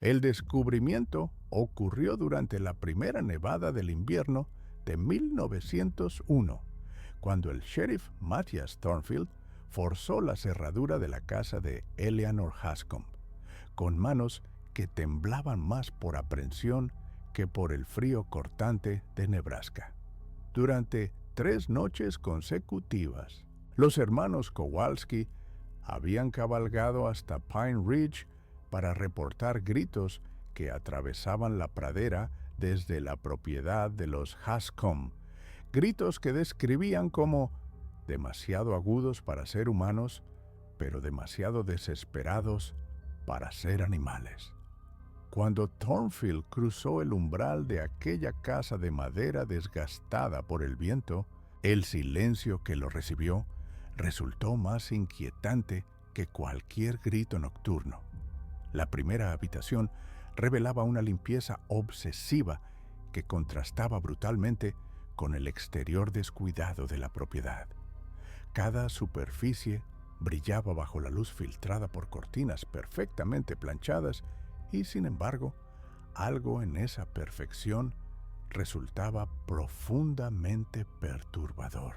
El descubrimiento ocurrió durante la primera nevada del invierno de 1901, cuando el sheriff Matthias Thornfield forzó la cerradura de la casa de Eleanor Hascomb, con manos que temblaban más por aprensión que por el frío cortante de Nebraska. Durante 3 noches consecutivas, los hermanos Kowalski habían cabalgado hasta Pine Ridge para reportar gritos que atravesaban la pradera desde la propiedad de los Hascomb, gritos que describían como demasiado agudos para ser humanos, pero demasiado desesperados para ser animales. Cuando Thornfield cruzó el umbral de aquella casa de madera desgastada por el viento, el silencio que lo recibió resultó más inquietante que cualquier grito nocturno. La primera habitación revelaba una limpieza obsesiva que contrastaba brutalmente con el exterior descuidado de la propiedad. Cada superficie brillaba bajo la luz filtrada por cortinas perfectamente planchadas y, sin embargo, algo en esa perfección resultaba profundamente perturbador.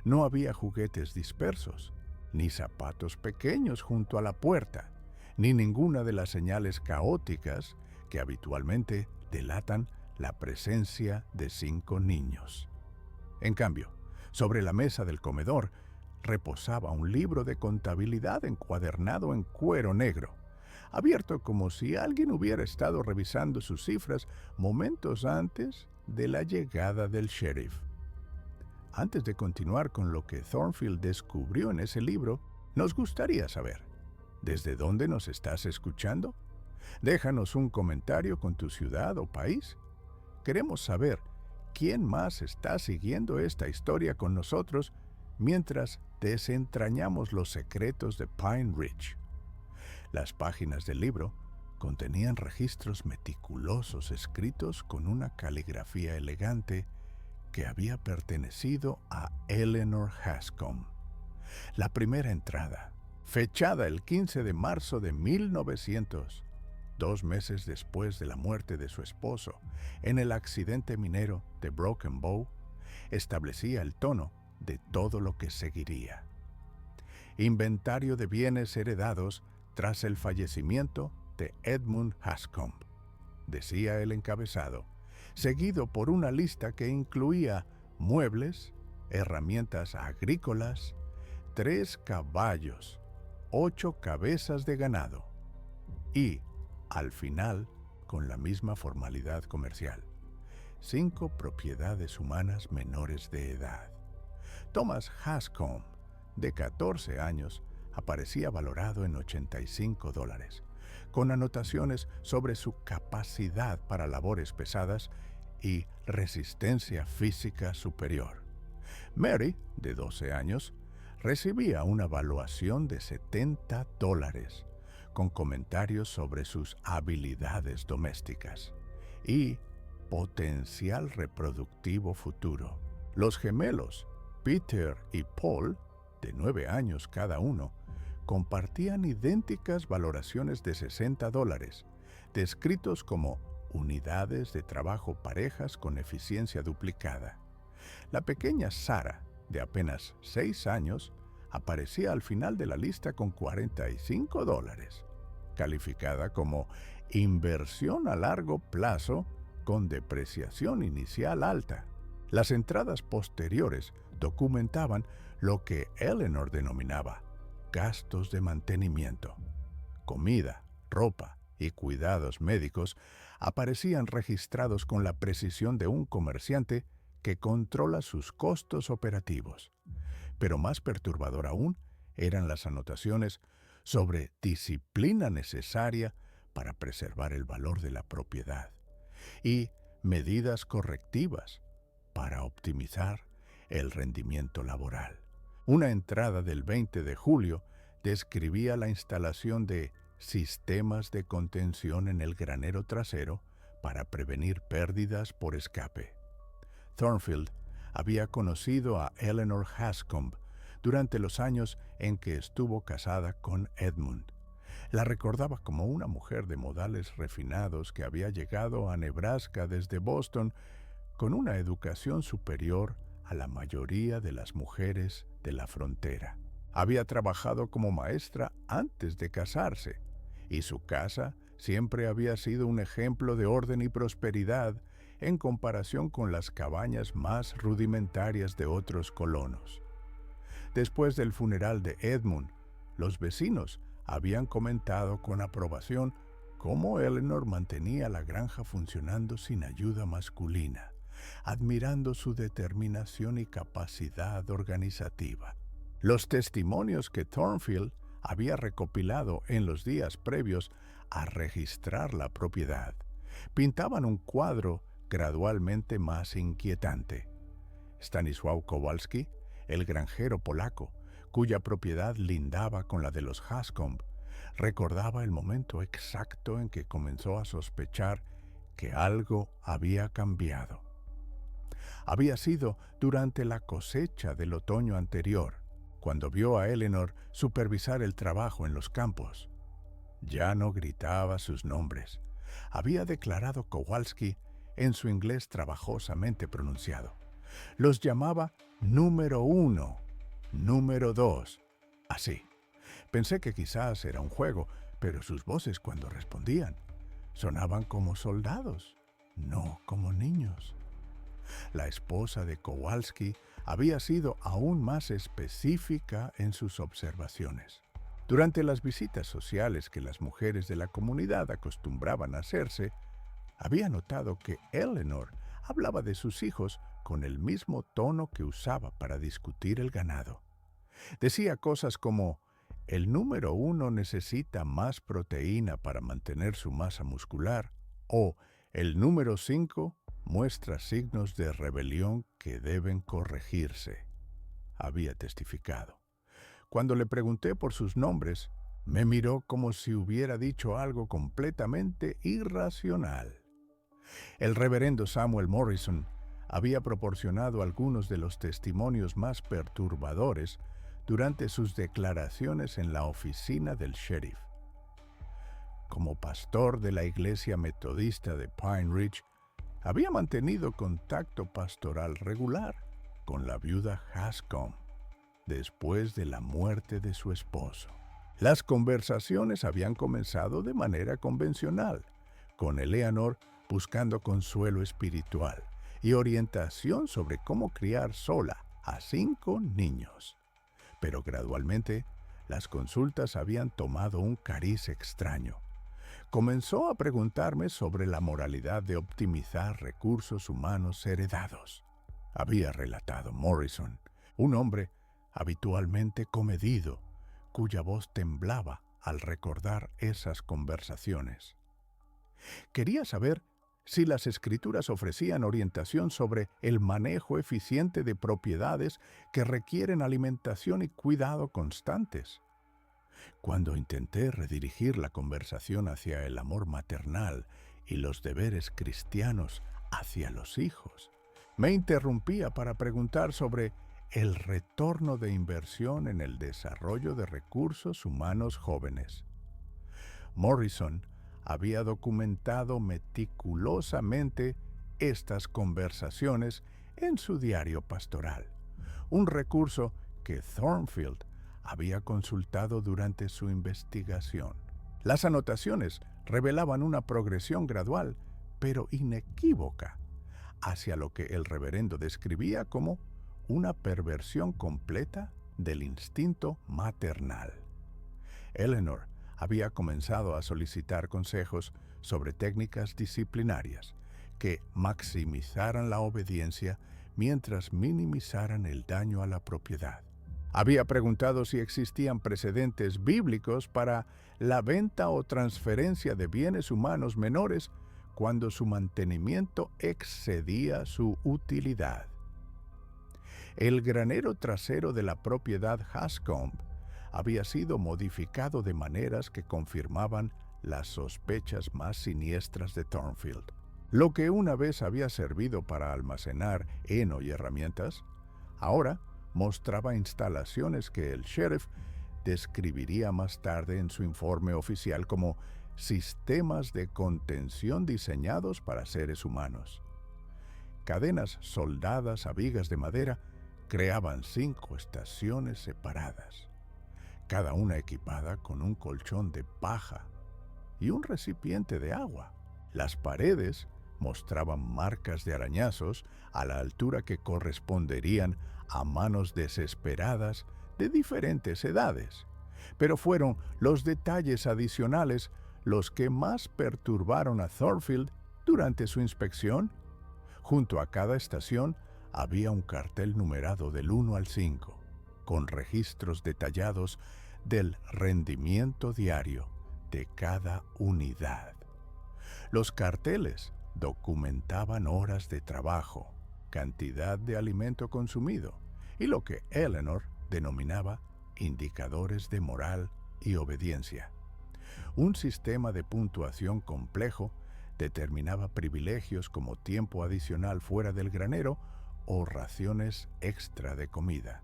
No había juguetes dispersos, ni zapatos pequeños junto a la puerta, ni ninguna de las señales caóticas que habitualmente delatan la presencia de 5 niños. En cambio, sobre la mesa del comedor reposaba un libro de contabilidad encuadernado en cuero negro, abierto como si alguien hubiera estado revisando sus cifras momentos antes de la llegada del sheriff. Antes de continuar con lo que Thornfield descubrió en ese libro, nos gustaría saber, ¿desde dónde nos estás escuchando? Déjanos un comentario con tu ciudad o país. Queremos saber quién más está siguiendo esta historia con nosotros mientras desentrañamos los secretos de Pine Ridge. Las páginas del libro contenían registros meticulosos escritos con una caligrafía elegante que había pertenecido a Eleanor Hascomb. La primera entrada, fechada el 15 de marzo de 1900, 2 meses después de la muerte de su esposo en el accidente minero de Broken Bow, establecía el tono de todo lo que seguiría. Inventario de bienes heredados tras el fallecimiento de Edmund Hascomb, decía el encabezado, seguido por una lista que incluía muebles, herramientas agrícolas, 3 caballos, 8 cabezas de ganado y, al final, con la misma formalidad comercial, 5 propiedades humanas menores de edad. Thomas Hascomb, de 14 años, aparecía valorado en $85, con anotaciones sobre su capacidad para labores pesadas y resistencia física superior. Mary, de 12 años, recibía una valuación de $70, con comentarios sobre sus habilidades domésticas y potencial reproductivo futuro. Los gemelos, Peter y Paul, de 9 años cada uno, compartían idénticas valoraciones de $60, descritos como unidades de trabajo parejas con eficiencia duplicada. La pequeña Sarah, de apenas 6 años, aparecía al final de la lista con $45, calificada como inversión a largo plazo con depreciación inicial alta. Las entradas posteriores documentaban lo que Eleanor denominaba gastos de mantenimiento. Comida, ropa y cuidados médicos aparecían registrados con la precisión de un comerciante que controla sus costos operativos. Pero más perturbador aún eran las anotaciones sobre disciplina necesaria para preservar el valor de la propiedad y medidas correctivas para optimizar el rendimiento laboral. Una entrada del 20 de julio describía la instalación de sistemas de contención en el granero trasero para prevenir pérdidas por escape. Thornfield había conocido a Eleanor Hascomb durante los años en que estuvo casada con Edmund. La recordaba como una mujer de modales refinados que había llegado a Nebraska desde Boston con una educación superior a la mayoría de las mujeres de la frontera. Había trabajado como maestra antes de casarse, y su casa siempre había sido un ejemplo de orden y prosperidad en comparación con las cabañas más rudimentarias de otros colonos. Después del funeral de Edmund, los vecinos habían comentado con aprobación cómo Eleanor mantenía la granja funcionando sin ayuda masculina, admirando su determinación y capacidad organizativa. Los testimonios que Thornfield había recopilado en los días previos a registrar la propiedad pintaban un cuadro gradualmente más inquietante. Stanisław Kowalski, el granjero polaco, cuya propiedad lindaba con la de los Hanscom, recordaba el momento exacto en que comenzó a sospechar que algo había cambiado. Había sido durante la cosecha del otoño anterior, cuando vio a Eleanor supervisar el trabajo en los campos. Ya no gritaba sus nombres. Había declarado Kowalski en su inglés trabajosamente pronunciado. Los llamaba número 1, número 2, así. Pensé que quizás era un juego, pero sus voces cuando respondían sonaban como soldados, no como niños. La esposa de Kowalski había sido aún más específica en sus observaciones. Durante las visitas sociales que las mujeres de la comunidad acostumbraban a hacerse, había notado que Eleanor hablaba de sus hijos con el mismo tono que usaba para discutir el ganado. Decía cosas como: el número 1 necesita más proteína para mantener su masa muscular, o el número 5 muestra signos de rebelión que deben corregirse, había testificado. Cuando le pregunté por sus nombres, me miró como si hubiera dicho algo completamente irracional. El reverendo Samuel Morrison había proporcionado algunos de los testimonios más perturbadores durante sus declaraciones en la oficina del sheriff. Como pastor de la iglesia metodista de Pine Ridge, había mantenido contacto pastoral regular con la viuda Hanscom después de la muerte de su esposo. Las conversaciones habían comenzado de manera convencional, con Eleanor buscando consuelo espiritual y orientación sobre cómo criar sola a 5 niños. Pero gradualmente, las consultas habían tomado un cariz extraño. Comenzó a preguntarme sobre la moralidad de optimizar recursos humanos heredados. Había relatado Morrison, un hombre habitualmente comedido, cuya voz temblaba al recordar esas conversaciones. Quería saber si las escrituras ofrecían orientación sobre el manejo eficiente de propiedades que requieren alimentación y cuidado constantes. Cuando intenté redirigir la conversación hacia el amor maternal y los deberes cristianos hacia los hijos, me interrumpía para preguntar sobre el retorno de inversión en el desarrollo de recursos humanos jóvenes. Morrison había documentado meticulosamente estas conversaciones en su diario pastoral, un recurso que Thornfield había consultado durante su investigación. Las anotaciones revelaban una progresión gradual, pero inequívoca, hacia lo que el reverendo describía como una perversión completa del instinto maternal. Eleanor había comenzado a solicitar consejos sobre técnicas disciplinarias que maximizaran la obediencia mientras minimizaran el daño a la propiedad. Había preguntado si existían precedentes bíblicos para la venta o transferencia de bienes humanos menores cuando su mantenimiento excedía su utilidad. El granero trasero de la propiedad Hanscom había sido modificado de maneras que confirmaban las sospechas más siniestras de Thornfield. Lo que una vez había servido para almacenar heno y herramientas, ahora mostraba instalaciones que el sheriff describiría más tarde en su informe oficial como sistemas de contención diseñados para seres humanos. Cadenas soldadas a vigas de madera creaban 5 estaciones separadas, cada una equipada con un colchón de paja y un recipiente de agua. Las paredes mostraban marcas de arañazos a la altura que corresponderían a manos desesperadas de diferentes edades. Pero fueron los detalles adicionales los que más perturbaron a Thornfield durante su inspección. Junto a cada estación había un cartel numerado del 1 al 5, con registros detallados del rendimiento diario de cada unidad. Los carteles documentaban horas de trabajo, cantidad de alimento consumido y lo que Eleanor denominaba indicadores de moral y obediencia. Un sistema de puntuación complejo determinaba privilegios como tiempo adicional fuera del granero o raciones extra de comida.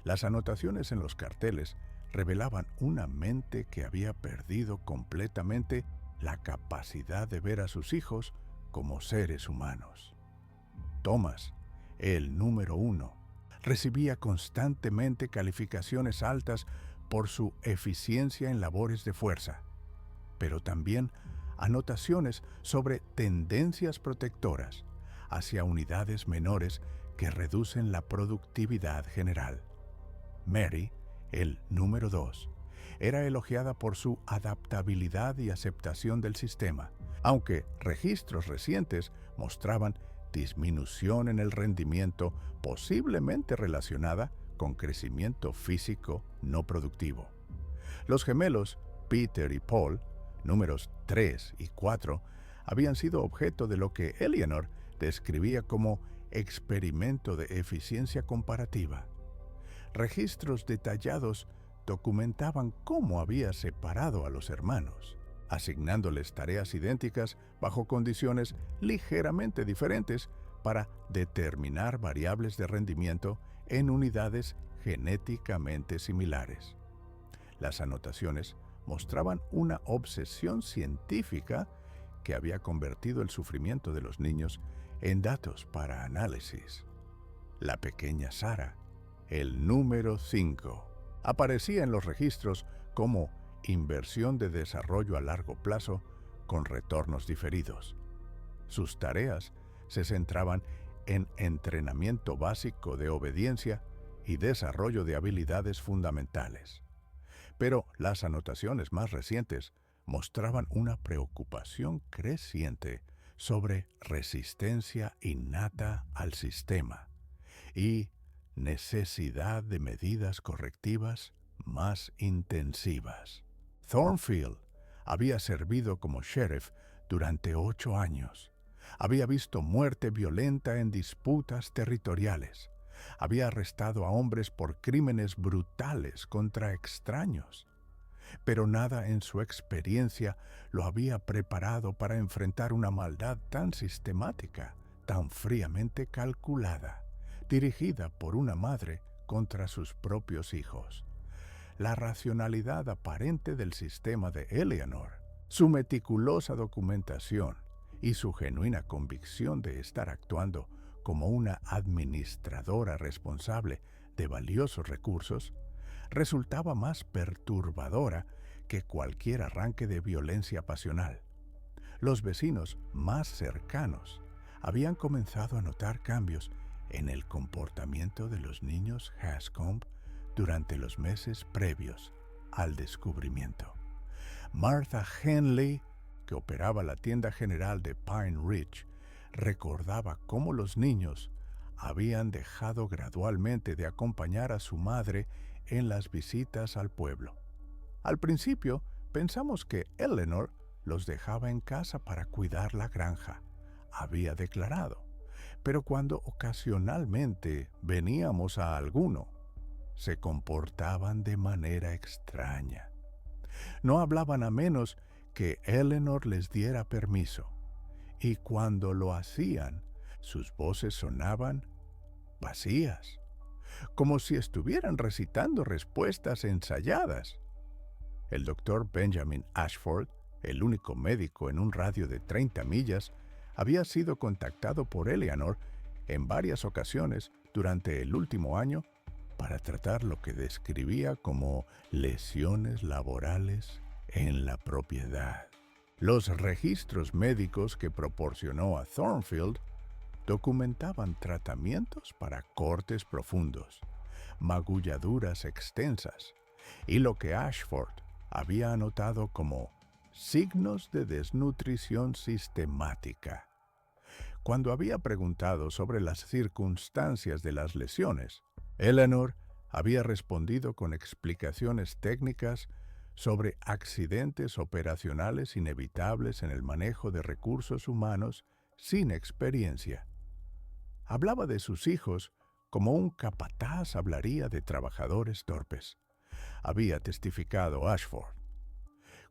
Las anotaciones en los carteles revelaban una mente que había perdido completamente la capacidad de ver a sus hijos como seres humanos. Thomas, el número 1, recibía constantemente calificaciones altas por su eficiencia en labores de fuerza, pero también anotaciones sobre tendencias protectoras hacia unidades menores que reducen la productividad general. Mary, el número 2, era elogiada por su adaptabilidad y aceptación del sistema, aunque registros recientes mostraban disminución en el rendimiento posiblemente relacionada con crecimiento físico no productivo. Los gemelos Peter y Paul, números 3 y 4, habían sido objeto de lo que Eleanor describía como experimento de eficiencia comparativa. Registros detallados documentaban cómo había separado a los hermanos, asignándoles tareas idénticas bajo condiciones ligeramente diferentes para determinar variables de rendimiento en unidades genéticamente similares. Las anotaciones mostraban una obsesión científica que había convertido el sufrimiento de los niños en datos para análisis. La pequeña Sarah, el número 5, aparecía en los registros como inversión de desarrollo a largo plazo con retornos diferidos. Sus tareas se centraban en entrenamiento básico de obediencia y desarrollo de habilidades fundamentales. Pero las anotaciones más recientes mostraban una preocupación creciente sobre resistencia innata al sistema y necesidad de medidas correctivas más intensivas. Thornfield había servido como sheriff durante 8 años. Había visto muerte violenta en disputas territoriales. Había arrestado a hombres por crímenes brutales contra extraños. Pero nada en su experiencia lo había preparado para enfrentar una maldad tan sistemática, tan fríamente calculada, dirigida por una madre contra sus propios hijos. La racionalidad aparente del sistema de Eleanor, su meticulosa documentación y su genuina convicción de estar actuando como una administradora responsable de valiosos recursos, resultaba más perturbadora que cualquier arranque de violencia pasional. Los vecinos más cercanos habían comenzado a notar cambios en el comportamiento de los niños Hanscombe durante los meses previos al descubrimiento. Martha Henley, que operaba la tienda general de Pine Ridge, recordaba cómo los niños habían dejado gradualmente de acompañar a su madre en las visitas al pueblo. Al principio pensamos que Eleanor los dejaba en casa para cuidar la granja, había declarado, pero cuando ocasionalmente veníamos a alguno, se comportaban de manera extraña. No hablaban a menos que Eleanor les diera permiso, y cuando lo hacían, sus voces sonaban vacías, como si estuvieran recitando respuestas ensayadas. El doctor Benjamin Ashford, el único médico en un radio de 30 millas, había sido contactado por Eleanor en varias ocasiones durante el último año para tratar lo que describía como lesiones laborales en la propiedad. Los registros médicos que proporcionó a Thornfield documentaban tratamientos para cortes profundos, magulladuras extensas y lo que Ashford había anotado como signos de desnutrición sistemática. Cuando había preguntado sobre las circunstancias de las lesiones, Eleanor había respondido con explicaciones técnicas sobre accidentes operacionales inevitables en el manejo de recursos humanos sin experiencia. Hablaba de sus hijos como un capataz hablaría de trabajadores torpes, había testificado Ashford.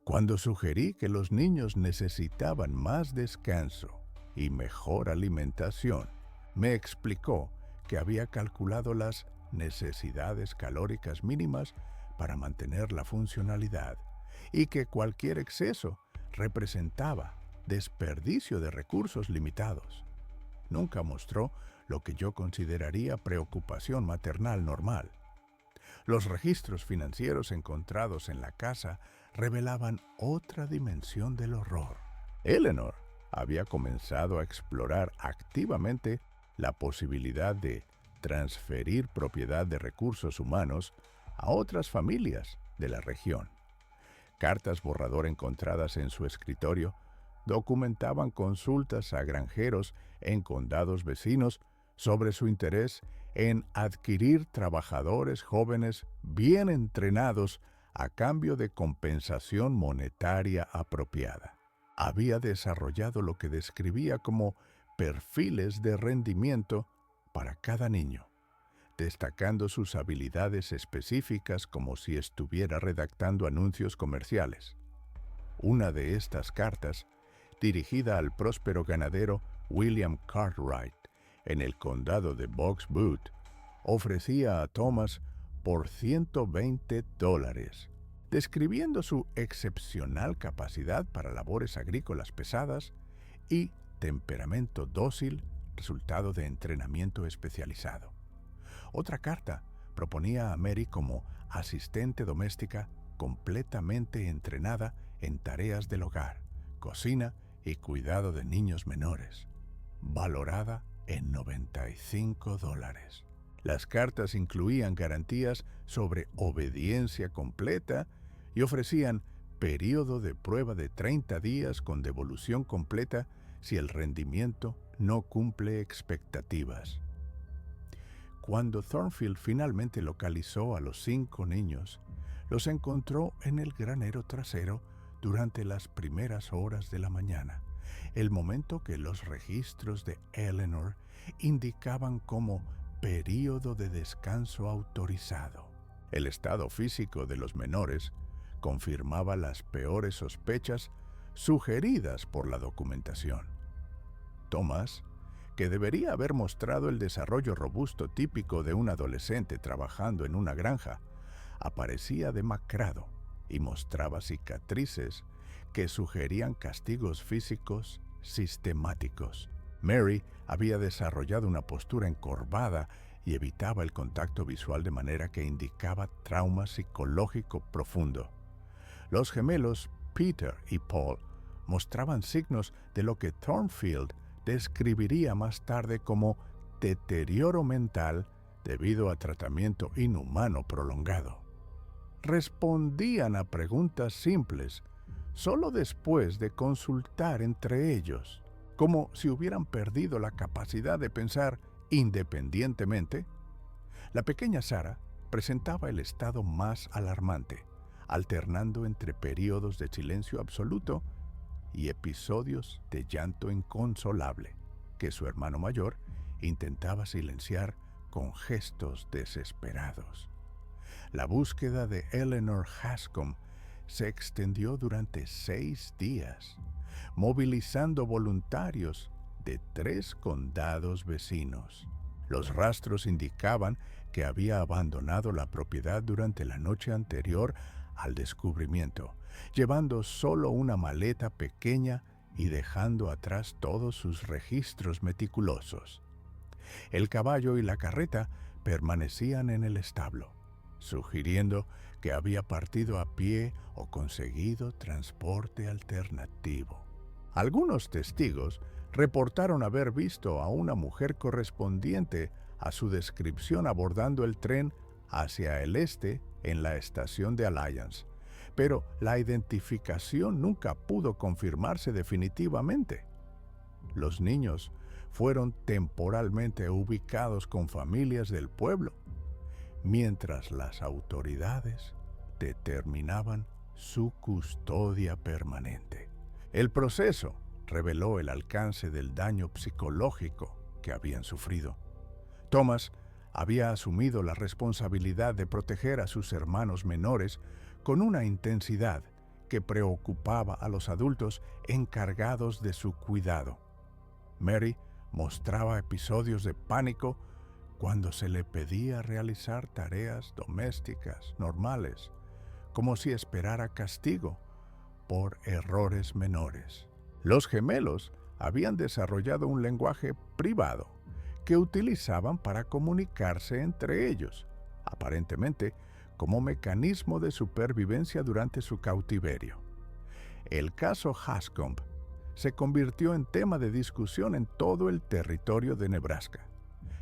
Cuando sugerí que los niños necesitaban más descanso y mejor alimentación, me explicó que había calculado las necesidades calóricas mínimas para mantener la funcionalidad y que cualquier exceso representaba desperdicio de recursos limitados. Nunca mostró lo que yo consideraría preocupación maternal normal. Los registros financieros encontrados en la casa revelaban otra dimensión del horror. Eleanor había comenzado a explorar activamente la posibilidad de transferir propiedad de recursos humanos a otras familias de la región. Cartas borrador encontradas en su escritorio documentaban consultas a granjeros en condados vecinos sobre su interés en adquirir trabajadores jóvenes bien entrenados a cambio de compensación monetaria apropiada. Había desarrollado lo que describía como perfiles de rendimiento para cada niño, destacando sus habilidades específicas como si estuviera redactando anuncios comerciales. Una de estas cartas, dirigida al próspero ganadero William Cartwright en el condado de Box Butte, ofrecía a Thomas por $120, describiendo su excepcional capacidad para labores agrícolas pesadas y temperamento dócil, resultado de entrenamiento especializado. Otra carta proponía a Mary como asistente doméstica completamente entrenada en tareas del hogar, cocina y cuidado de niños menores, valorada en $95. Las cartas incluían garantías sobre obediencia completa y ofrecían periodo de prueba de 30 días con devolución completa si el rendimiento no cumple expectativas. Cuando Thornfield finalmente localizó a los 5 niños, los encontró en el granero trasero durante las primeras horas de la mañana, el momento que los registros de Eleanor indicaban como período de descanso autorizado. El estado físico de los menores confirmaba las peores sospechas sugeridas por la documentación. Thomas, que debería haber mostrado el desarrollo robusto típico de un adolescente trabajando en una granja, aparecía demacrado y mostraba cicatrices que sugerían castigos físicos sistemáticos. Mary había desarrollado una postura encorvada y evitaba el contacto visual de manera que indicaba trauma psicológico profundo. Los gemelos Peter y Paul mostraban signos de lo que Thornfield describiría más tarde como deterioro mental debido a tratamiento inhumano prolongado. Respondían a preguntas simples solo después de consultar entre ellos, como si hubieran perdido la capacidad de pensar independientemente. La pequeña Sarah presentaba el estado más alarmante, alternando entre periodos de silencio absoluto y episodios de llanto inconsolable, que su hermano mayor intentaba silenciar con gestos desesperados. La búsqueda de Eleanor Hanscom se extendió durante 6 días, movilizando voluntarios de 3 condados vecinos. Los rastros indicaban que había abandonado la propiedad durante la noche anterior al descubrimiento, llevando solo una maleta pequeña y dejando atrás todos sus registros meticulosos. El caballo y la carreta permanecían en el establo, sugiriendo que había partido a pie o conseguido transporte alternativo. Algunos testigos reportaron haber visto a una mujer correspondiente a su descripción abordando el tren hacia el este en la estación de Alliance, pero la identificación nunca pudo confirmarse definitivamente. Los niños fueron temporalmente ubicados con familias del pueblo, mientras las autoridades determinaban su custodia permanente. El proceso reveló el alcance del daño psicológico que habían sufrido. Thomas había asumido la responsabilidad de proteger a sus hermanos menores con una intensidad que preocupaba a los adultos encargados de su cuidado. Mary mostraba episodios de pánico cuando se le pedía realizar tareas domésticas normales, como si esperara castigo por errores menores. Los gemelos habían desarrollado un lenguaje privado que utilizaban para comunicarse entre ellos, aparentemente como mecanismo de supervivencia durante su cautiverio. El caso Hanscomb se convirtió en tema de discusión en todo el territorio de Nebraska,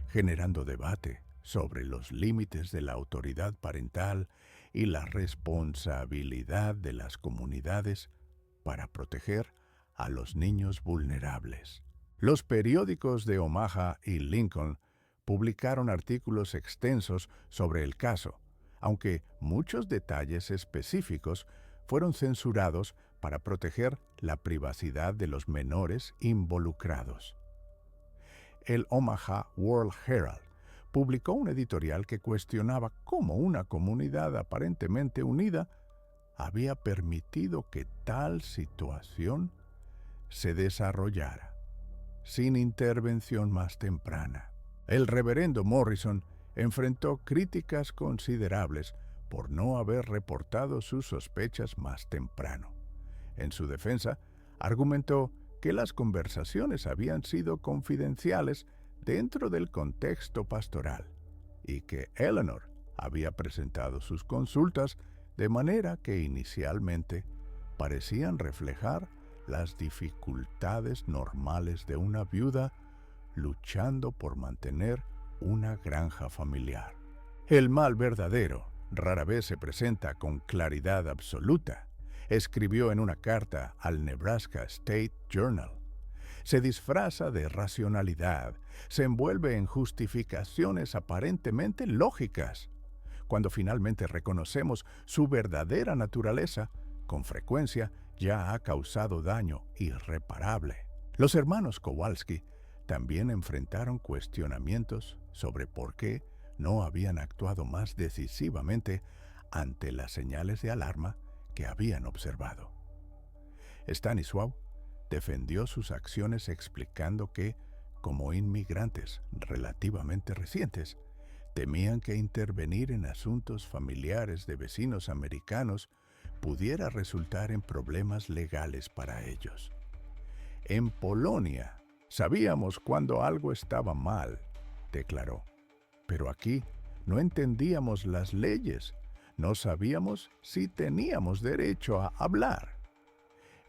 generando debate sobre los límites de la autoridad parental y la responsabilidad de las comunidades para proteger a los niños vulnerables. Los periódicos de Omaha y Lincoln publicaron artículos extensos sobre el caso, aunque muchos detalles específicos fueron censurados para proteger la privacidad de los menores involucrados. El Omaha World Herald publicó un editorial que cuestionaba cómo una comunidad aparentemente unida había permitido que tal situación se desarrollara sin intervención más temprana. El reverendo Morrison enfrentó críticas considerables por no haber reportado sus sospechas más temprano. En su defensa, argumentó que las conversaciones habían sido confidenciales dentro del contexto pastoral y que Eleanor había presentado sus consultas de manera que inicialmente parecían reflejar las dificultades normales de una viuda luchando por mantener una granja familiar. El mal verdadero rara vez se presenta con claridad absoluta, escribió en una carta al Nebraska State Journal. Se disfraza de racionalidad, se envuelve en justificaciones aparentemente lógicas. Cuando finalmente reconocemos su verdadera naturaleza, con frecuencia ya ha causado daño irreparable. Los hermanos Kowalski también enfrentaron cuestionamientos sobre por qué no habían actuado más decisivamente ante las señales de alarma que habían observado. Stanislaw defendió sus acciones explicando que, como inmigrantes relativamente recientes, temían que intervenir en asuntos familiares de vecinos americanos pudiera resultar en problemas legales para ellos. En Polonia, sabíamos cuando algo estaba mal, declaró, pero aquí no entendíamos las leyes, no sabíamos si teníamos derecho a hablar.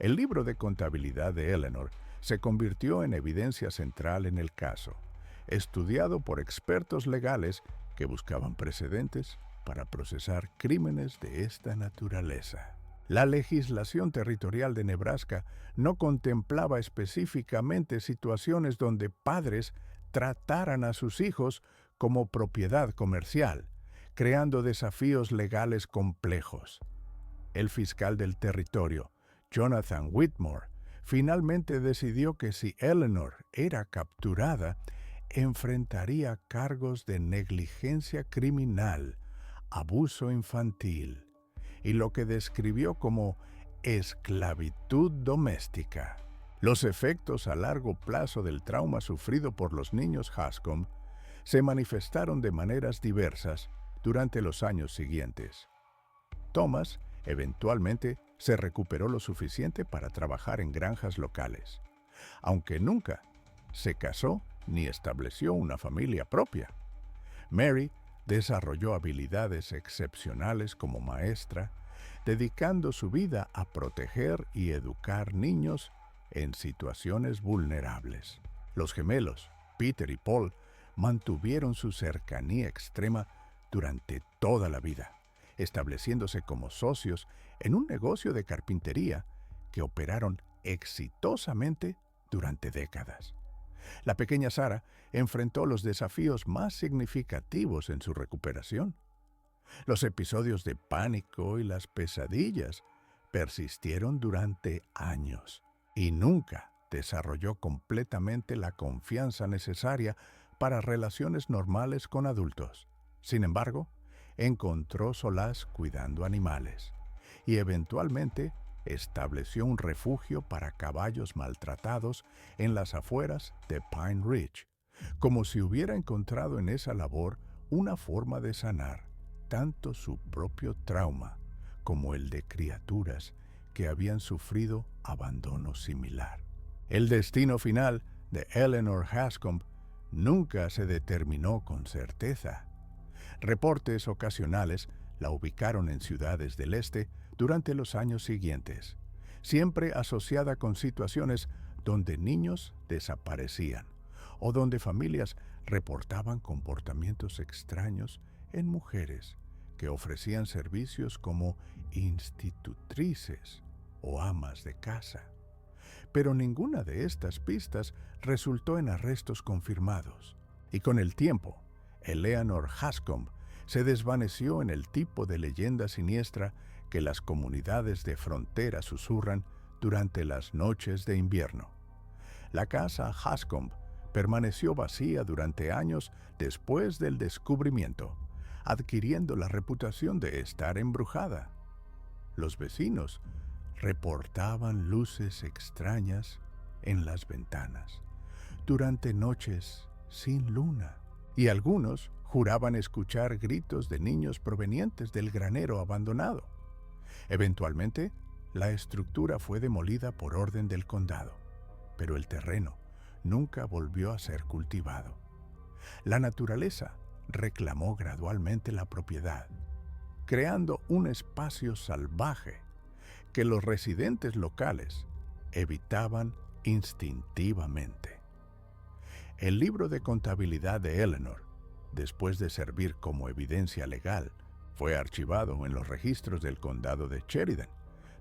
El libro de contabilidad de Eleanor se convirtió en evidencia central en el caso, estudiado por expertos legales que buscaban precedentes para procesar crímenes de esta naturaleza. La legislación territorial de Nebraska no contemplaba específicamente situaciones donde padres trataran a sus hijos como propiedad comercial, creando desafíos legales complejos. El fiscal del territorio, Jonathan Whitmore, finalmente decidió que si Eleanor era capturada, enfrentaría cargos de negligencia criminal, abuso infantil y lo que describió como esclavitud doméstica. Los efectos a largo plazo del trauma sufrido por los niños Hanscomb se manifestaron de maneras diversas durante los años siguientes. Thomas eventualmente se recuperó lo suficiente para trabajar en granjas locales, aunque nunca se casó ni estableció una familia propia. Mary desarrolló habilidades excepcionales como maestra, dedicando su vida a proteger y educar niños en situaciones vulnerables. Los gemelos, Peter y Paul, mantuvieron su cercanía extrema durante toda la vida, estableciéndose como socios en un negocio de carpintería que operaron exitosamente durante décadas. La pequeña Sarah enfrentó los desafíos más significativos en su recuperación. Los episodios de pánico y las pesadillas persistieron durante años y nunca desarrolló completamente la confianza necesaria para relaciones normales con adultos. Sin embargo, encontró solaz cuidando animales y eventualmente estableció un refugio para caballos maltratados en las afueras de Pine Ridge, como si hubiera encontrado en esa labor una forma de sanar tanto su propio trauma como el de criaturas que habían sufrido abandono similar. El destino final de Eleanor Hanscom nunca se determinó con certeza. Reportes ocasionales la ubicaron en ciudades del este durante los años siguientes, siempre asociada con situaciones donde niños desaparecían o donde familias reportaban comportamientos extraños en mujeres que ofrecían servicios como institutrices o amas de casa. Pero ninguna de estas pistas resultó en arrestos confirmados, y con el tiempo, Eleanor Hanscom se desvaneció en el tipo de leyenda siniestra que las comunidades de frontera susurran durante las noches de invierno. La casa Hanscom permaneció vacía durante años después del descubrimiento, adquiriendo la reputación de estar embrujada. Los vecinos reportaban luces extrañas en las ventanas durante noches sin luna, y algunos juraban escuchar gritos de niños provenientes del granero abandonado. Eventualmente, la estructura fue demolida por orden del condado, pero el terreno nunca volvió a ser cultivado. La naturaleza reclamó gradualmente la propiedad, creando un espacio salvaje que los residentes locales evitaban instintivamente. El libro de contabilidad de Eleanor, después de servir como evidencia legal, fue archivado en los registros del condado de Sheridan,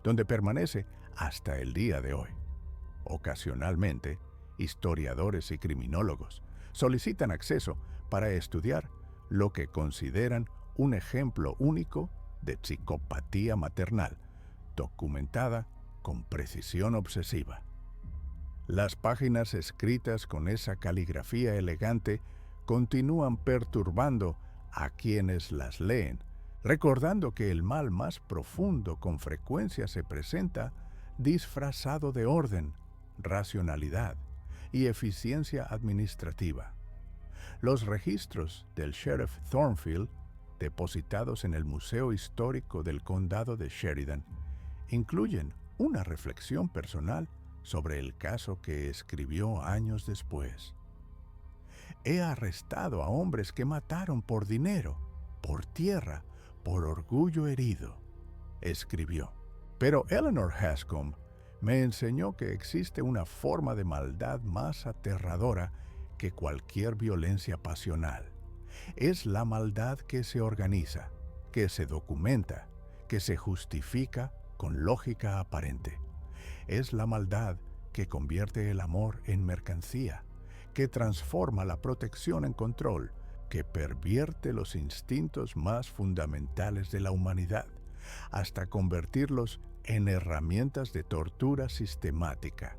donde permanece hasta el día de hoy. Ocasionalmente, historiadores y criminólogos solicitan acceso para estudiar lo que consideran un ejemplo único de psicopatía maternal, documentada con precisión obsesiva. Las páginas escritas con esa caligrafía elegante continúan perturbando a quienes las leen, recordando que el mal más profundo con frecuencia se presenta disfrazado de orden, racionalidad y eficiencia administrativa. Los registros del Sheriff Thornfield, depositados en el Museo Histórico del Condado de Sheridan, incluyen una reflexión personal sobre el caso que escribió años después. He arrestado a hombres que mataron por dinero, por tierra, por orgullo herido, escribió. Pero Eleanor Hanscom me enseñó que existe una forma de maldad más aterradora que cualquier violencia pasional. Es la maldad que se organiza, que se documenta, que se justifica con lógica aparente. Es la maldad que convierte el amor en mercancía, que transforma la protección en control, que pervierte los instintos más fundamentales de la humanidad, hasta convertirlos en herramientas de tortura sistemática.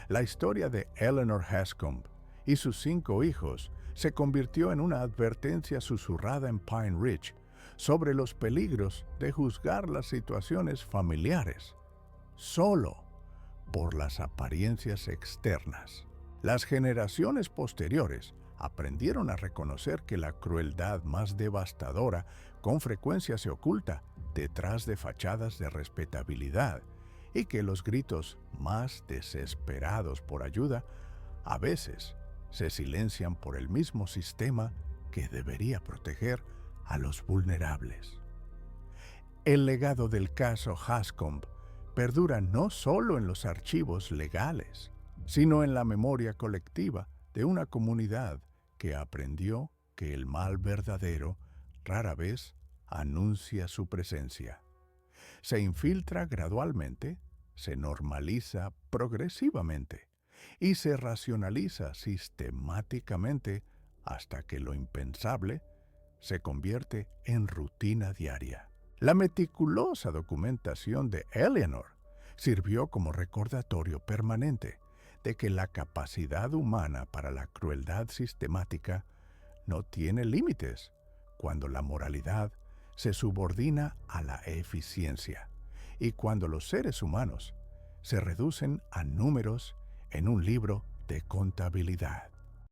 La historia de Eleanor Hanscom y sus 5 hijos se convirtió en una advertencia susurrada en Pine Ridge sobre los peligros de juzgar las situaciones familiares solo por las apariencias externas. Las generaciones posteriores aprendieron a reconocer que la crueldad más devastadora con frecuencia se oculta detrás de fachadas de respetabilidad y que los gritos más desesperados por ayuda a veces se silencian por el mismo sistema que debería proteger a los vulnerables. El legado del caso Hanscom perdura no solo en los archivos legales, sino en la memoria colectiva de una comunidad que aprendió que el mal verdadero rara vez anuncia su presencia. Se infiltra gradualmente, se normaliza progresivamente y se racionaliza sistemáticamente hasta que lo impensable se convierte en rutina diaria. La meticulosa documentación de Eleanor sirvió como recordatorio permanente de que la capacidad humana para la crueldad sistemática no tiene límites cuando la moralidad se subordina a la eficiencia y cuando los seres humanos se reducen a números en un libro de contabilidad.